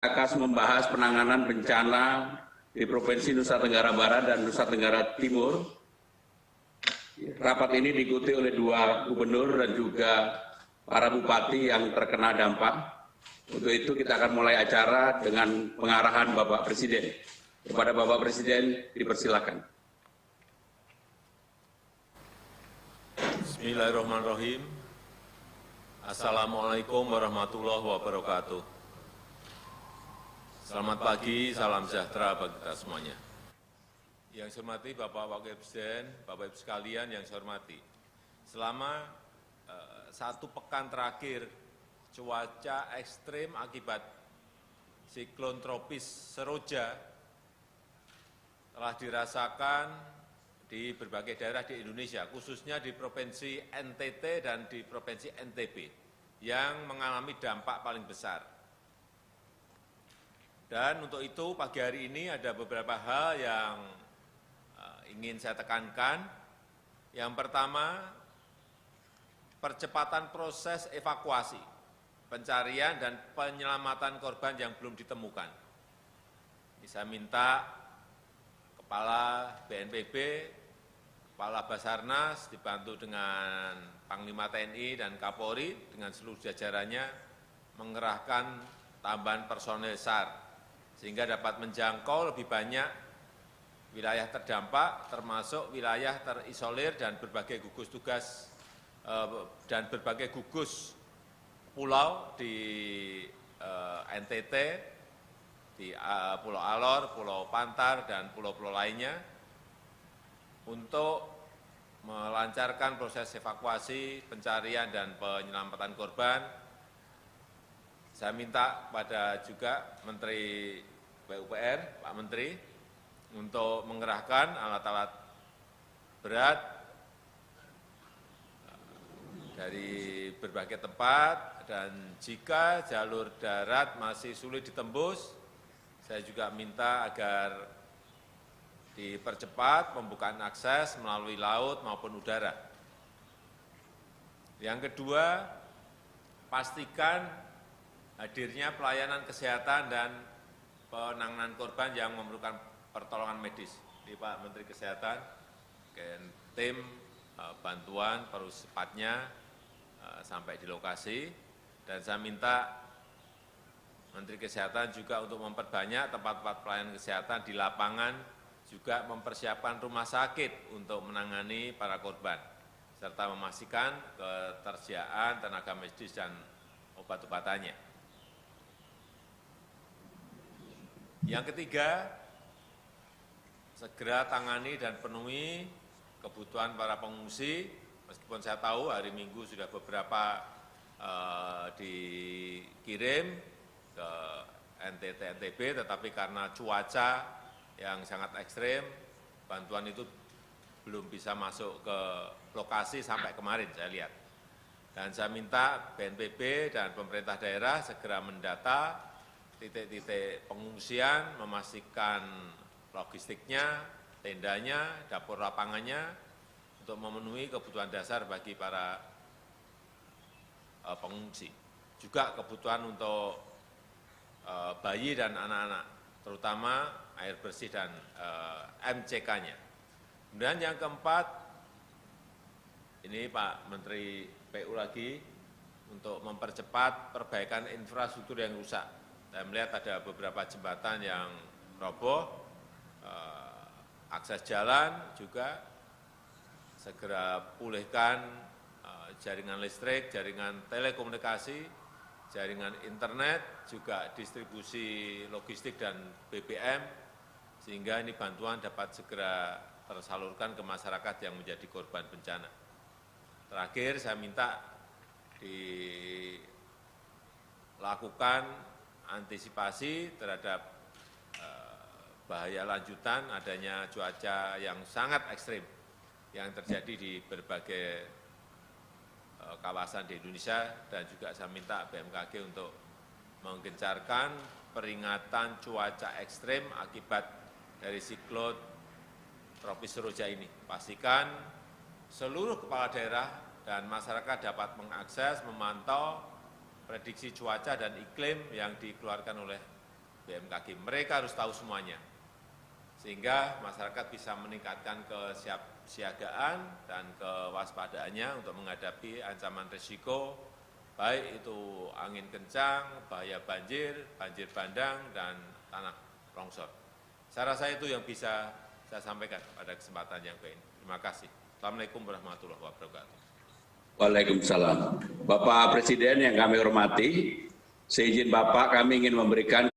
akan membahas penanganan bencana di Provinsi Nusa Tenggara Barat dan Nusa Tenggara Timur. Rapat ini diikuti oleh 2 gubernur dan juga para bupati yang terkena dampak. Untuk itu kita akan mulai acara dengan pengarahan Bapak Presiden. Kepada Bapak Presiden dipersilakan. Bismillahirrahmanirrahim. Assalamualaikum warahmatullahi wabarakatuh. Selamat pagi, salam sejahtera bagi kita semuanya. Yang saya hormati Bapak Wakil Presiden, Bapak Ibu sekalian yang saya hormati. Selama 1 pekan terakhir, cuaca ekstrim akibat siklon tropis Seroja telah dirasakan di berbagai daerah di Indonesia, khususnya di Provinsi NTT dan di Provinsi NTB, yang mengalami dampak paling besar. Dan untuk itu pagi hari ini ada beberapa hal yang ingin saya tekankan. Yang pertama, percepatan proses evakuasi, pencarian dan penyelamatan korban yang belum ditemukan. Saya minta Kepala BNPB, Kepala Basarnas dibantu dengan Panglima TNI dan Kapolri dengan seluruh jajarannya mengerahkan tambahan personel SAR sehingga dapat menjangkau lebih banyak wilayah terdampak, termasuk wilayah terisolir dan berbagai gugus tugas dan berbagai gugus pulau di NTT, di Pulau Alor, Pulau Pantar, dan pulau-pulau lainnya untuk melancarkan proses evakuasi, pencarian, dan penyelamatan korban. Saya minta pada juga Menteri PUPR, Pak Menteri, untuk mengerahkan alat-alat berat dari berbagai tempat, dan jika jalur darat masih sulit ditembus, saya juga minta agar dipercepat pembukaan akses melalui laut maupun udara. Yang kedua, pastikan hadirnya pelayanan kesehatan dan penanganan korban yang memerlukan pertolongan medis. Jadi Pak Menteri Kesehatan, tim bantuan perlu cepatnya sampai di lokasi, dan saya minta Menteri Kesehatan juga untuk memperbanyak tempat-tempat pelayanan kesehatan di lapangan, juga mempersiapkan rumah sakit untuk menangani para korban, serta memastikan ketersediaan tenaga medis dan obat-obatannya. Yang ketiga, segera tangani dan penuhi kebutuhan para pengungsi, meskipun saya tahu hari Minggu sudah beberapa dikirim ke NTT, NTB, tetapi karena cuaca yang sangat ekstrim, bantuan itu belum bisa masuk ke lokasi sampai kemarin saya lihat. Dan saya minta BNPB dan pemerintah daerah segera mendata titik-titik pengungsian, memastikan logistiknya, tendanya, dapur lapangannya, untuk memenuhi kebutuhan dasar bagi para pengungsi. Juga kebutuhan untuk bayi dan anak-anak, terutama air bersih dan MCK-nya. Kemudian yang keempat, ini Pak Menteri PU lagi, untuk mempercepat perbaikan infrastruktur yang rusak. Saya melihat ada beberapa jembatan yang roboh, akses jalan juga segera pulihkan jaringan listrik, jaringan telekomunikasi, jaringan internet, juga distribusi logistik dan BBM, sehingga ini bantuan dapat segera tersalurkan ke masyarakat yang menjadi korban bencana. Terakhir, saya minta dilakukan antisipasi terhadap bahaya lanjutan adanya cuaca yang sangat ekstrim yang terjadi di berbagai kawasan di Indonesia, dan juga saya minta BMKG untuk menggencarkan peringatan cuaca ekstrim akibat dari siklon tropis Seroja ini. Pastikan seluruh kepala daerah dan masyarakat dapat mengakses, memantau prediksi cuaca dan iklim yang dikeluarkan oleh BMKG. Mereka harus tahu semuanya, sehingga masyarakat bisa meningkatkan kesiapsiagaan dan kewaspadaannya untuk menghadapi ancaman risiko, baik itu angin kencang, bahaya banjir, banjir bandang, dan tanah longsor. Saya rasa itu yang bisa saya sampaikan pada kesempatan yang ini. Terima kasih. Assalamualaikum warahmatullahi wabarakatuh. Waalaikumsalam. Bapak Presiden yang kami hormati, seizin Bapak kami ingin memberikan